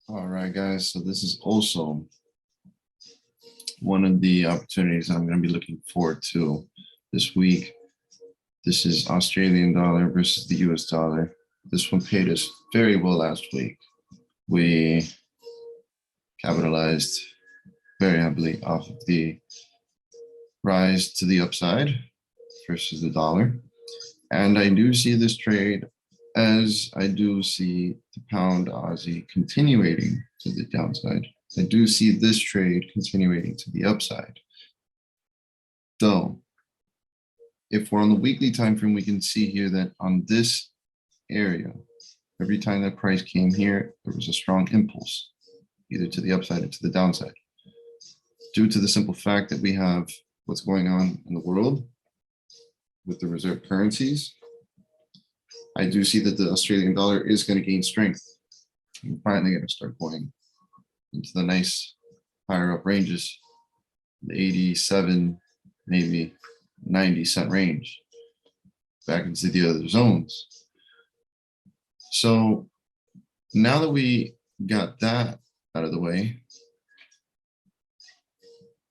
All right, guys. So this is also one of the opportunities I'm going to be looking forward to this week. This is Australian dollar versus the US dollar. This one paid us very well last week. We capitalized very heavily off of the rise to the upside versus the dollar. And I do see this trade as I do see the pound Aussie continuing to the downside. I do see this trade continuing to the upside. Though, if we're on the weekly time frame, we can see here that on this area, every time that price came here, there was a strong impulse, either to the upside or to the downside. Due to the simple fact that we have what's going on in the world with the reserve currencies, I do see that the Australian dollar is going to gain strength. I'm finally going to start going into the nice higher up ranges, the 87, maybe 90 cent range, back into the other zones. So now that we got that out of the way,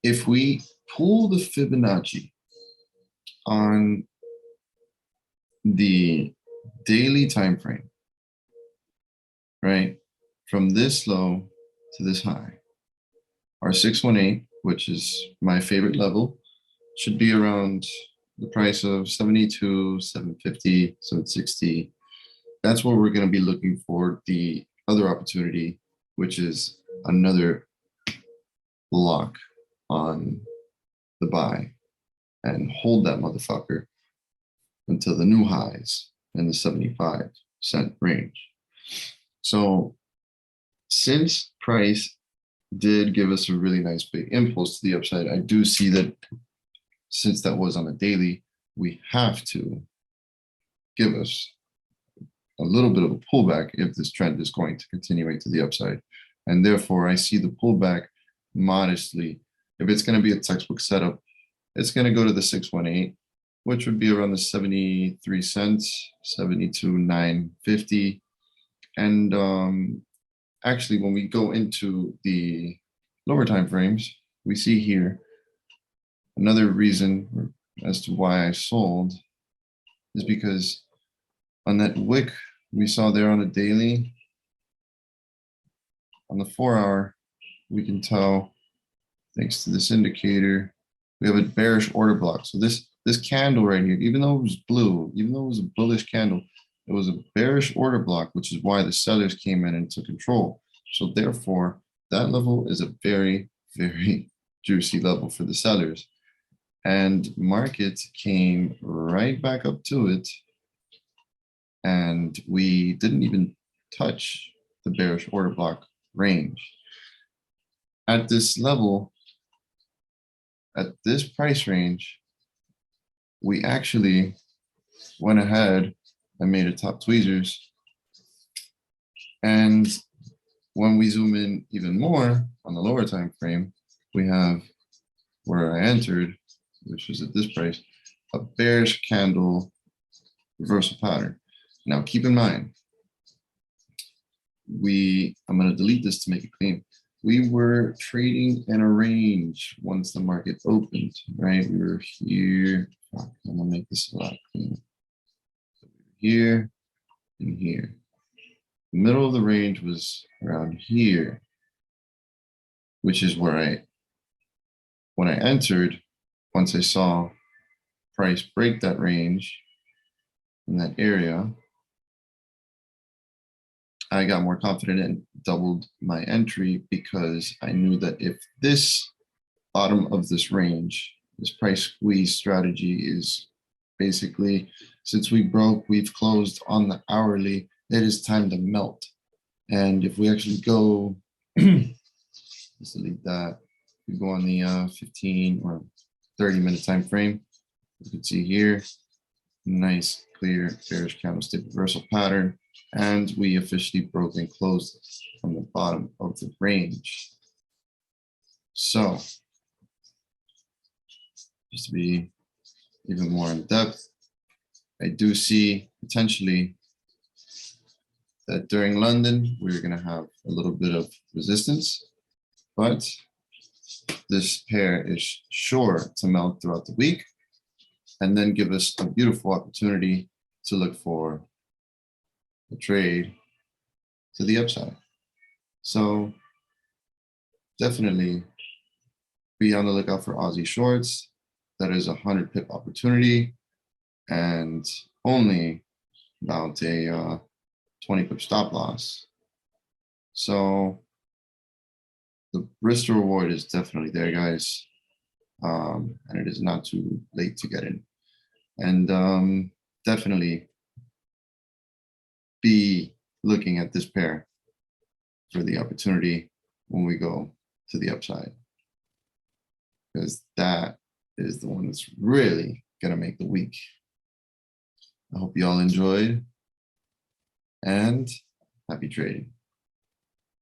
if we pull the Fibonacci on the daily time frame, right, from this low to this high, our 618, which is my favorite level, should be around the price of 72, 750, 760. That's where we're going to be looking for the other opportunity, which is another block on the buy and hold that motherfucker until the new highs in the 75-cent range. So since price did give us a really nice big impulse to the upside, I do see that since that was on a daily, we have to give us a little bit of a pullback if this trend is going to continue to the upside. And therefore, I see the pullback modestly. If it's going to be a textbook setup, it's going to go to the 618, which would be around the 73 cents, 72,950. And actually, when we go into the lower time frames, we see here another reason as to why I sold is because on that wick we saw there on a daily, on the 4-hour, we can tell, thanks to this indicator, we have a bearish order block. So this candle right here, even though it was blue, even though it was a bullish candle, it was a bearish order block, which is why the sellers came in and took control. So therefore, that level is a very, very juicy level for the sellers. And market came right back up to it. And we didn't even touch the bearish order block range. At this level, at this price range, we actually went ahead and made a top tweezers. And when we zoom in even more on the lower time frame, we have where I entered, which was at this price, a bearish candle reversal pattern. Now keep in mind, I'm going to delete this to make it clean. We were trading in a range once the market opened, right? We were here. I'm going to make this a lot cleaner. So we were here and here. The middle of the range was around here, which is where when I entered, once I saw price break that range in that area, I got more confident and doubled my entry because I knew that if this bottom of this range, this price squeeze strategy is basically, since we've closed on the hourly, it is time to melt. And if we actually go, let's delete that. We go on the 15 or 30-minute time frame. You can see here, nice clear bearish candlestick reversal pattern, and we officially broke and closed from the bottom of the range. So just to be even more in depth, I do see potentially that during London, we're going to have a little bit of resistance, but this pair is sure to melt throughout the week and then give us a beautiful opportunity to look for a trade to the upside. So definitely be on the lookout for Aussie shorts. That is a 100 pip opportunity and only about a 20 pip stop loss. So the risk to reward is definitely there, guys. And it is not too late to get in. And definitely be looking at this pair for the opportunity when we go to the upside, because that is the one that's really going to make the week. I hope you all enjoyed and happy trading.